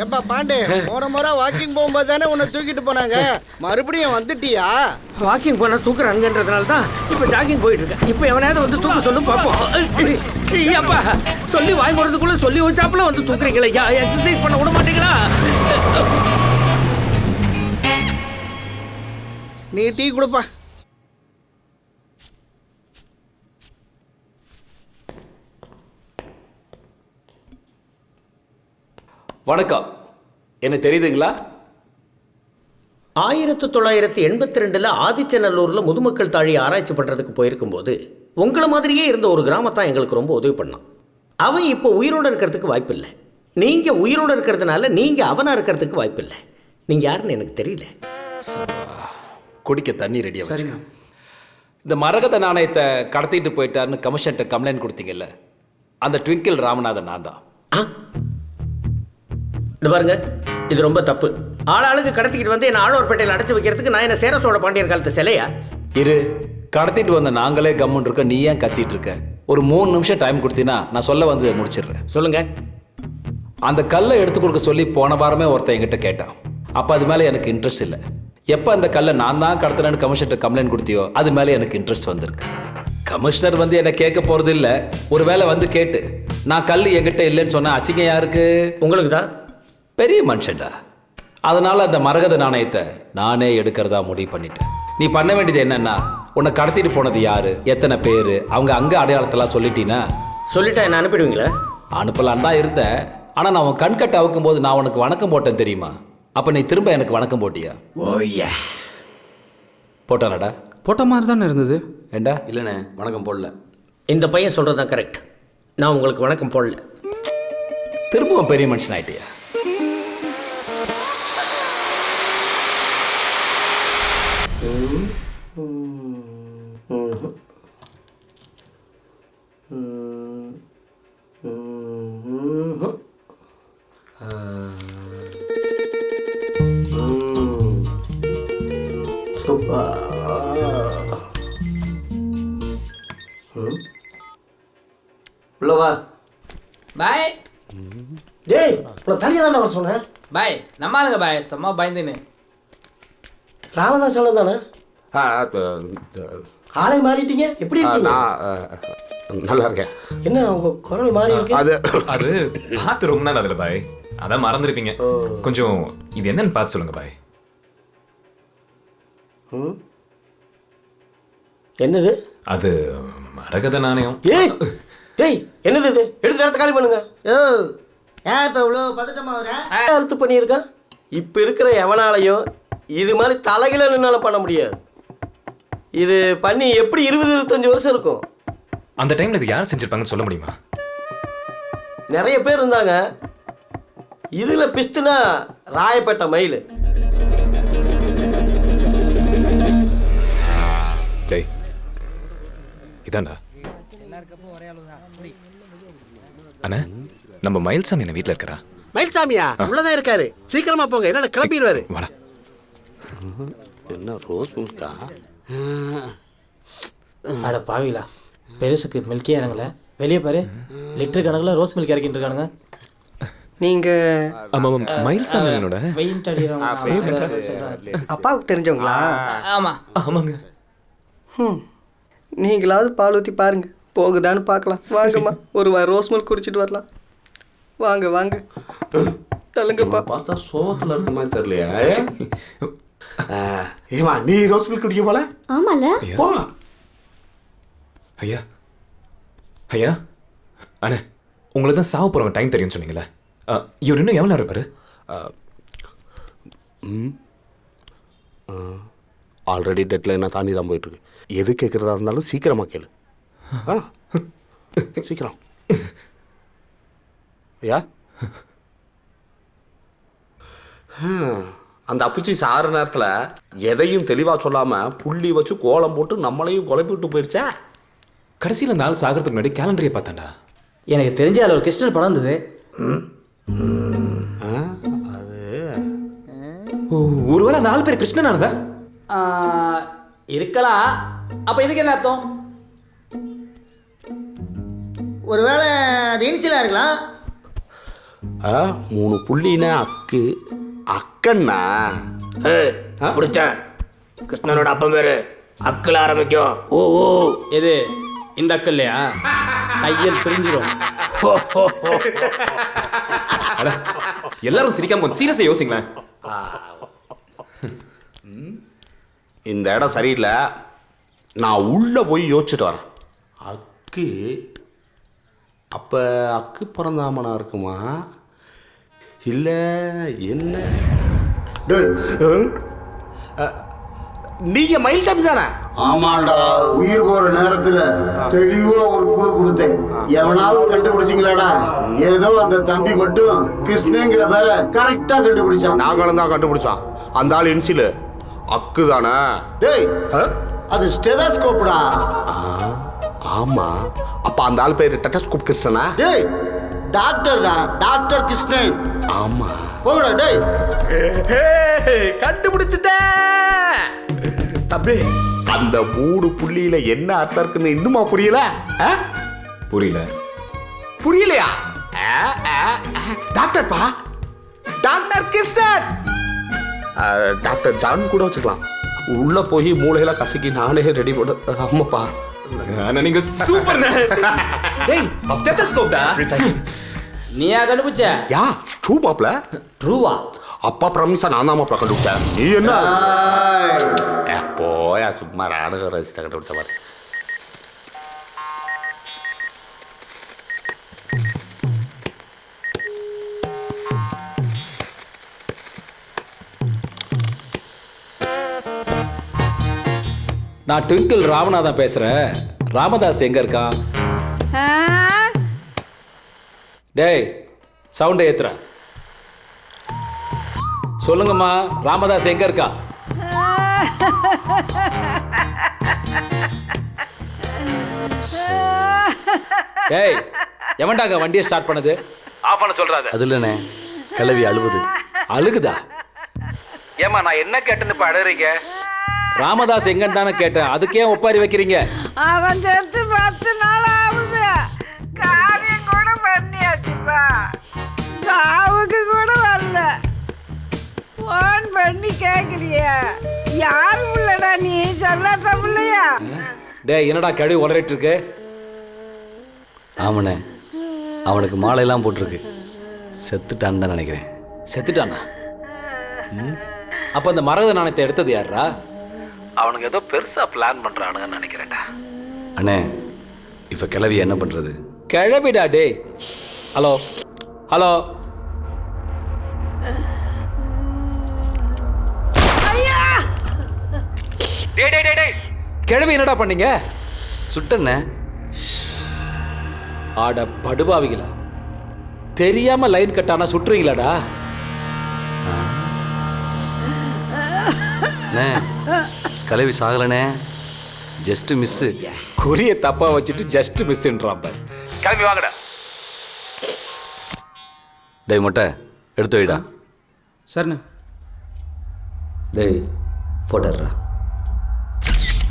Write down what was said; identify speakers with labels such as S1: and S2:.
S1: எப்பா பாண்டே, போன முறை வாக்கிங் போகும்போது தானே உன்னை தூக்கிட்டு போனாங்க, மறுபடியும் வந்துட்டியா?
S2: வாக்கிங் போனால் தூக்குறாங்கன்றதுனால தான் இப்போ ஜாக்கிங் போயிட்டு இருக்கேன். இப்போ எவனாவது வந்து தூக்க சொல்லு பார்ப்போம். அப்பா சொல்லி வாய் போடுறதுக்குள்ள சொல்லி வச்சாப்புல வந்து தூக்குறீங்களா? எக்ஸசைஸ் பண்ண விட மாட்டீங்களா?
S1: நீ டீ கொடுப்பா.
S3: வணக்கம். என்ன தெரியுதுங்களா?
S2: 1982 ஆதிச்சநல்லூரில் முதுமக்கள் தாழி ஆராய்ச்சி பண்ணுறதுக்கு போயிருக்கும்போது உங்களை மாதிரியே இருந்த ஒரு கிராமத்தான் எங்களுக்கு ரொம்ப உதவி பண்ணான். அவன் இப்போ உயிரோடு இருக்கிறதுக்கு வாய்ப்பில்லை. நீங்கள் உயிரோடு இருக்கிறதுனால நீங்கள் அவனாக இருக்கிறதுக்கு வாய்ப்பில்லை. நீங்கள் யாருன்னு எனக்கு தெரியல.
S3: குடிக்க தண்ணி ரெடியாக வச்சுக்க. இந்த மரகத நாணயத்தை கடத்திட்டு போயிட்டாருன்னு கமிஷன்ட்ட கம்ப்ளைண்ட் கொடுத்தீங்கல்ல, அந்த ட்விங்கிள் ராமநாதன் நான் தான்.
S2: இது பாருங்க, இது ரொம்ப தப்பு. ஆளாளுக்கு கடத்திக்கிட்டு வந்து என்ன ஆழ்வார்பேட்டையில் அடைச்சி வைக்கிறதுக்கு நான் என்ன சேர சோழ பாண்டியர் காலத்து சிலையா?
S3: இரு, கடத்திட்டு வந்த நாங்களே கம்முன்னு இருக்க, நீ ஏன் கத்திட்டு இருக்க? ஒரு 3 நிமிஷம் டைம் கொடுத்தீங்கன்னா நான் சொல்ல வந்து முடிச்சிடுறேன்.
S2: சொல்லுங்க.
S3: அந்த கல்லை எடுத்து கொடுக்க சொல்லி போன வாரமே ஒருத்தன் என்கிட்ட கேட்டான். அப்போ அது மேலே எனக்கு இன்ட்ரெஸ்ட் இல்லை. எப்போ அந்த கல்லை நான் தான் கடத்தினேன்னு கமிஷன்ட்ட கம்ப்ளைண்ட் கொடுத்தியோ அது மேலே எனக்கு இன்ட்ரெஸ்ட் வந்திருக்கு. கமிஷனர் வந்து என்னை கேட்க போகிறது இல்லை. ஒரு வேளை வந்து கேட்டு நான் கல் என்கிட்ட இல்லைன்னு சொன்னால் அசிங்கம் யாருக்கு?
S2: உங்களுக்கு தான்.
S3: பெரிய மனுஷன்டா. அதனால அந்த மரகத நாணயத்தை நானே எடுக்கிறதா முடிவு பண்ணிட்டேன். நீ பண்ண வேண்டியது என்னன்னா, உன்னை கடத்திட்டு போனது யாரு, எத்தனை பேர், அவங்க அங்கே அடையாளத்தெல்லாம் சொல்லிட்டீன்னா?
S2: சொல்லிட்டா என்ன அனுப்பிடுவீங்களா?
S3: அனுப்பலான் தான் இருந்தேன். ஆனால் நான் உன் கண்கட்டை அவுக்கும் போது நான் உனக்கு வணக்கம் போட்டேன் தெரியுமா? அப்போ நீ திரும்ப எனக்கு வணக்கம் போட்டியா?
S2: ஓய்யா
S3: போட்டானடா?
S4: போட்ட மாதிரி தானே இருந்தது.
S3: ஏண்டா?
S5: இல்லைண்ணே, வணக்கம் போடல.
S2: இந்த பையன் சொல்கிறது தான் கரெக்ட். நான் உங்களுக்கு வணக்கம் போடல.
S3: திரும்பவும் பெரிய மனுஷன் ஆயிட்டியா?
S5: உள்ளவா
S6: பாய்.
S1: டேய், உன்னை தனியாக தானே வர சொன்னேன்.
S6: பாய் நம்ம ஆளுங்க பாய், சும்மா பயந்துன்னு.
S1: ராமதாஸ் அண்ணன் தானே? ஆளை மாறிட்டீங்க, எப்படி இருக்கீங்க?
S7: நல்லா இருக்கேன்.
S1: என்ன உங்க குரல் மாறி இருக்கு?
S8: அது பார்த்து ரொம்ப நாள் அதில் பாய், அதான் மறந்துருப்பீங்க. கொஞ்சம் இது என்னன்னு பார்த்து சொல்லுங்க பாய்.
S1: என்னது?
S8: அது மரகத நாணயம்.
S1: ஏய் டேய், என்னது இது? எடுத்து நேரத்தை காலி பண்ணுங்க.
S6: ஏன் இப்போ இவ்வளோ பதட்டமா வர?
S1: அறுத்து பண்ணியிருக்கா? இப்போ இருக்கிற எவனாலையும் இது மாதிரி தலைகில நின்னாலும் பண்ண முடியாது. இது பண்ணி எப்படி 20-25 வருஷம் இருக்கும்.
S8: அந்த டைம்ல இது யார் செஞ்சிருப்பாங்கன்னு சொல்ல முடியுமா?
S1: நிறைய பேர் இருந்தாங்க. இதுல பிஸ்துனா ராயப்பேட்டை மயில்.
S8: டேய், இதாண்டா அண்ணா, நம்ம மயில்சாமி என்ன வீட்டில் இருக்கிறா?
S7: மயில்சாமியா? உள்ளதான் இருக்காரு. சீக்கிரமா போங்க, என்ன கிளம்பிடுவாரு.
S8: வாடா.
S7: என்ன ரோஸ் மில்கா?
S6: அட பாவிலா, பெருசுக்கு மில்கே இறங்கல. வெளியே பாரு, லிட்டர் கணக்கில் ரோஸ் மில்க் இறக்கிட்டு இருக்கானுங்க.
S2: நீங்கள்
S8: மயில்சாமி என்னோட
S6: வெயின்ட் அடிக்கிறவங்க
S9: அப்பாவுக்கு தெரிஞ்சவங்களா?
S6: ஆமாம்.
S8: ஆமாங்க.
S9: நீங்களாவது பால் ஊற்றி பாருங்க, போகுதான்னு பார்க்கலாம். வாங்கம்மா, ஒரு ரோஸ் மில்க் குடிச்சிட்டு வரலாம். வாங்க வாங்க, தள்ளுங்கப்பா.
S7: பார்த்தா சோகத்துல இருக்க மாதிரி தெரியலையா? ஏமா, நீ ரோஸ் மில்க் குடிக்க போல?
S10: ஆமால.
S7: போ.
S8: ஐயா ஐயா அண்ணே, உங்களுக்கு தான் சாவ போகிறவங்க டைம் தெரியும்னு சொன்னீங்களே, இவர் இன்னும் எவ்வளோ இருப்பாரு?
S7: ஆல்ரெடி டெட்லைனாக தாண்டி தான் போயிட்டுருக்கு. எது கேட்குறதா இருந்தாலும் சீக்கிரமாக கேளு. சீக்கிரம் ஐயா. அந்த அப்புச்சி சாகிற நேரத்தில் எதையும் தெளிவாக சொல்லாமல் புள்ளி வச்சு கோலம் போட்டு நம்மளையும் குழப்பி விட்டு போயிடுச்சா?
S8: கடைசியில் அந்த ஆள் சாகிறதுக்கு முன்னாடி கேலண்டரையை பார்த்தாண்டா.
S6: எனக்கு தெரிஞ்ச அதில் ஒரு கிருஷ்ணன் படம் இருந்தது.
S7: அது
S8: ஒருவேளை அந்த ஆள் பேர் கிருஷ்ணனா இருந்தா
S6: இருக்கலாம். அப்போ இதுக்கு என்ன அர்த்தம்?
S9: ஒருவேளை அது இனிஷியலாக இருக்கலாம்.
S7: 3 புள்ளினா அக்கு அக்கண்ணா.
S4: பிடிச்சேன். கிருஷ்ணனோட அப்பன் பேரு அக்கில் ஆரம்பிக்கும். ஓ ஓ
S6: எது இந்த அக்கல் இல்லையா? தையல் பிரிஞ்சிடும்.
S8: அட, எல்லாரும் சிரிக்காம கொஞ்சம் சீரியஸா யோசிங்களேன்.
S7: இந்த இடம் சரியில்லை, நான் உள்ளே போய் யோசிச்சுட்டு வரேன். அக்கு அப்போ அக்கு பிறந்தாமனா இருக்குமா இல்லை என்ன? நீங்கள் மயில்சாமி தானே?
S5: ஆமாண்டா, உயிர் போற நேரத்துல தெளிவா ஒரு குழு கொடுத்தேன். எவனாவது கண்டுபிடிச்சிங்களாடா? ஏதோ அந்த தம்பி மட்டும் கிருஷ்ணங்கிற பேரை கரெக்டா கண்டுபிடிச்சான்.
S7: நாங்களும் தான் கண்டுபிடிச்சான். அந்த ஆள் இன்சிலு அக்கு தானே?
S5: டேய், அது ஸ்டெதாஸ்கோப்டா.
S7: ஆமா, அப்ப அந்த ஆள் பேரு டெட்டஸ்கோப் கிருஷ்ணனா?
S5: டேய், டாக்டர் தான், டாக்டர் கிருஷ்ணன்.
S7: ஆமா.
S5: போடா டேய்.
S7: கண்டுபிடிச்சிட்டேன் தம்பி. அந்த 3 புள்ளியில என்ன அர்த்தம் இருக்குன்னு இன்னுமா புரியல?
S8: புரியல.
S7: புரியலையா? டாக்டர் பா, டாக்டர் கிருஷ்ணன். டாக்டர் ஜான் கூட வச்சுக்கலாம். உள்ள போய் மூளையில கசக்கி நானே ரெடி பண்ண. ஆமாப்பா.
S8: ஆனா நீங்க சூப்பர். டேய், ஸ்டெத்தஸ்கோப்டா.
S6: நீயா கண்டுபிடிச்ச?
S7: யா ட்ரூ மாப்ள.
S6: ட்ரூவா?
S7: அப்பா பிரமிசா நான் தான் மாப்ள கண்டுபிடிச்சேன். நீ என்ன போயா சும்மா ராணுவ ரசித்த கண்டுபிடிச்ச மாதிரி.
S3: நான் ட்விங்கிள் ராமநாதன் பேசுகிறேன். ராமதாஸ் எங்கே இருக்கான்? டேய், சவுண்டை ஏத்துற. சொல்லுங்கம்மா, ராமதாஸ் எங்கே இருக்கா? டேய், எவன்டாங்க வண்டியை ஸ்டார்ட் பண்ணது? ஆஃப் பண்ண சொல்றாத.
S5: அது இல்லைண்ணே, கிளவி அழுவுது.
S3: அழுகுதா? ஏமா நான் என்ன கேட்டேன்னு இப்போ அழுறீங்க? ராமதாஸ் எங்கன்னு தானே கேட்டேன், அதுக்கே ஒப்பாரி வைக்கிறீங்க?
S10: அவன் செத்து 10 நாள் ஆகுது. காரியம் கூட பண்ணியாச்சுப்பா, சாவுக்கு கூட வரல. ஃபோன் பண்ணி கேட்குறிய யாரும் இல்லடா, நீ சொல்லாத பிள்ளையா?
S3: டேய், என்னடா கழுவி உளறிட்டு இருக்கு?
S5: ஆமாண்ணே, அவனுக்கு மாலையெல்லாம் போட்டிருக்கு. செத்துட்டான்னு தான் நினைக்கிறேன்.
S3: செத்துட்டானா? அப்போ அந்த மரகத நாணயத்தை எடுத்தது யாரா? அவனுக்கு ஏதோ பெருசா பிளான் பண்றானுங்கன்னு நினைக்கிறேன்டா.
S5: அண்ணே, இப்போ கிளவி என்ன பண்றது?
S3: கிளவிடா. டேய், ஹலோ ஹலோ. டேய் டேய் டேய், கிளவி என்னடா பண்ணீங்க?
S5: சுட்டண்ணே.
S3: ஆட படுபாவிகளா, தெரியாம லைன் கட்டானா சுட்டுறீங்களாடா?
S5: கிளவி சாகலண்ணே, ஜஸ்ட் மிஸ்ஸு.
S3: குறிய தப்பா வச்சுட்டு ஜஸ்ட் மிஸ்ன்றான் பாரு. கிளம்பி வாங்கடா.
S5: டேய் மொட்டை, எடுத்து வைடா.
S6: சரிண்ணே.
S5: டேய், போட்டுடுறா.